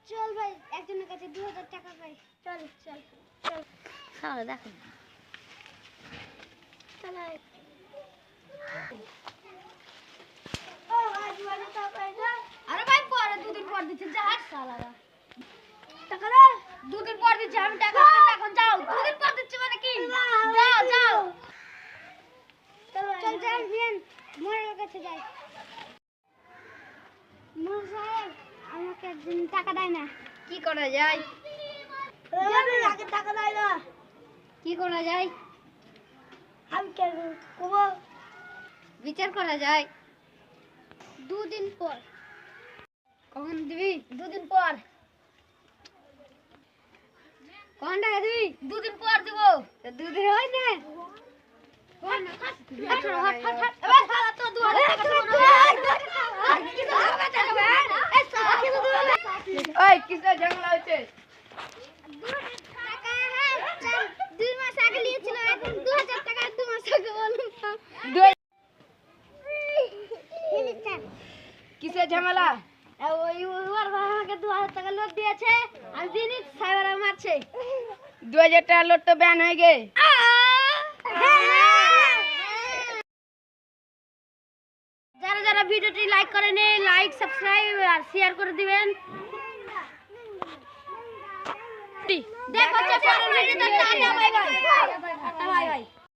চল ভাই একজনের কাছে 2000 টাকা পাই। চল চল চল চল দেখো চল ও ভাই 2000 টাকা পাই না। আরে ভাই পরে দুদিন পর দিতে যা শালারা টাকা দে। দুদিন পর দিচ্ছি আমি টাকা এখন যাও। দুদিন পর দিচ্ছি মানে কি যাও যাও চল চল বিয়ান মোড়ের কাছে যাই। মোড় সাহেব আমাকে একদিন টাকা দেয় না। কি করা যায়? আগে টাকা দেয় না। কি করা যায়? আমি কেন কমো বিচার করা যায়। দুদিন পর। কখন দিবি? দুদিন পর। কখন টাকা দিবি? দুদিন পর দিব। দুদিন হয় না। ওই কিসের ঝামেলা হচ্ছে? 2 মাস আগে নিয়েছিল এখন 2000 টাকা 2 মাস আগে বলুন তো। কিসের ঝামেলা? ওই ওর আমাকে 2000 টাকা লোড দিয়েছে আমি দিনই সাইবার মারছে। 2000 টাকা লোড তো ব্যান হয়ে গে। যারা যারা ভিডিওটি লাইক করেনি লাইক সাবস্ক্রাইব আর শেয়ার করে দিবেন। দেখো পরের ভিডিওতে টাটা বাই বাই।